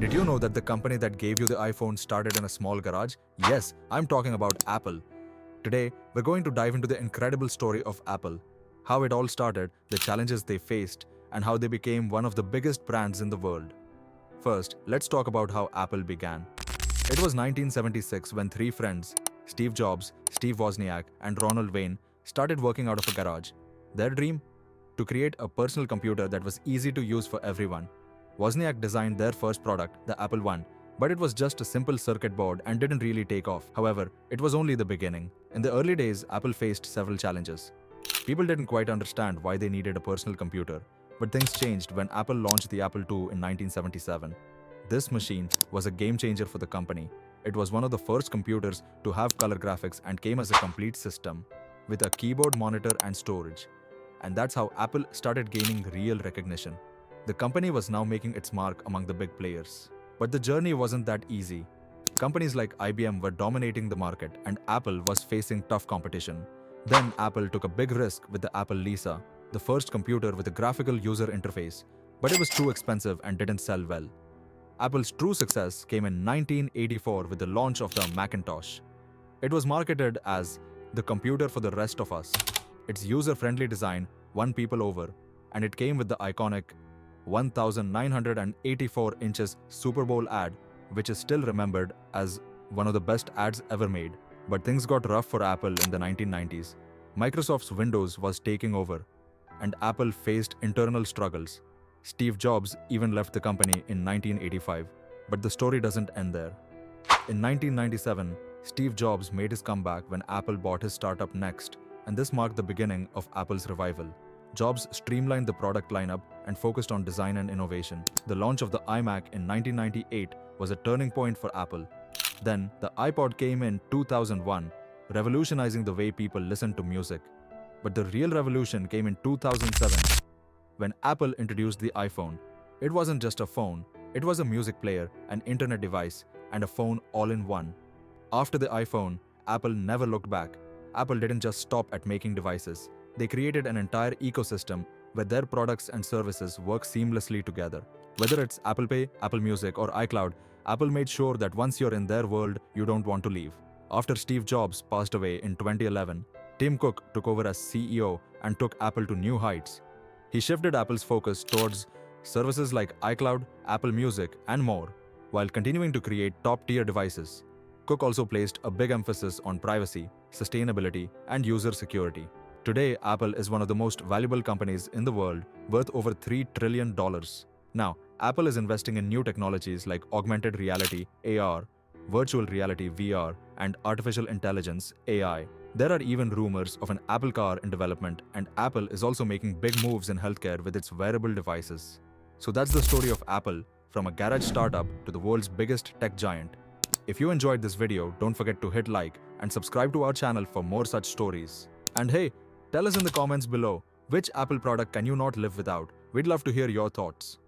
Did you know that the company that gave you the iPhone started in a small garage? Yes, I'm talking about Apple. Today, we're going to dive into the incredible story of Apple, how it all started, the challenges they faced, and how they became one of the biggest brands in the world. First, let's talk about how Apple began. It was 1976 when three friends, Steve Jobs, Steve Wozniak, and Ronald Wayne, started working out of a garage. Their dream? To create a personal computer that was easy to use for everyone. Wozniak designed their first product, the Apple I, but it was just a simple circuit board and didn't really take off. However, it was only the beginning. In the early days, Apple faced several challenges. People didn't quite understand why they needed a personal computer, but things changed when Apple launched the Apple II in 1977. This machine was a game changer for the company. It was one of the first computers to have color graphics and came as a complete system, with a keyboard, monitor, and storage. And that's how Apple started gaining real recognition. The company was now making its mark among the big players. But the journey wasn't that easy. Companies like IBM were dominating the market and Apple was facing tough competition. Then Apple took a big risk with the Apple Lisa, the first computer with a graphical user interface, but it was too expensive and didn't sell well. Apple's true success came in 1984 with the launch of the Macintosh. It was marketed as the computer for the rest of us. Its user-friendly design won people over, and it came with the iconic 1984 inches Super Bowl ad, which is still remembered as one of the best ads ever made. But things got rough for Apple in the 1990s. Microsoft's Windows was taking over, and Apple faced internal struggles. Steve Jobs even left the company in 1985. But the story doesn't end there. In 1997, Steve Jobs made his comeback when Apple bought his startup Next, and this marked the beginning of Apple's revival. Jobs streamlined the product lineup and focused on design and innovation. The launch of the iMac in 1998 was a turning point for Apple. Then, the iPod came in 2001, revolutionizing the way people listen to music. But the real revolution came in 2007, when Apple introduced the iPhone. It wasn't just a phone, it was a music player, an internet device, and a phone all in one. After the iPhone, Apple never looked back. Apple didn't just stop at making devices. They created an entire ecosystem where their products and services work seamlessly together. Whether it's Apple Pay, Apple Music, or iCloud, Apple made sure that once you're in their world, you don't want to leave. After Steve Jobs passed away in 2011, Tim Cook took over as CEO and took Apple to new heights. He shifted Apple's focus towards services like iCloud, Apple Music, and more, while continuing to create top-tier devices. Cook also placed a big emphasis on privacy, sustainability, and user security. Today, Apple is one of the most valuable companies in the world, worth over $3 trillion. Now, Apple is investing in new technologies like augmented reality, AR, virtual reality, VR, and artificial intelligence, AI. There are even rumors of an Apple car in development, and Apple is also making big moves in healthcare with its wearable devices. So that's the story of Apple, from a garage startup to the world's biggest tech giant. If you enjoyed this video, don't forget to hit like and subscribe to our channel for more such stories. And hey, tell us in the comments below, which Apple product can you not live without? We'd love to hear your thoughts.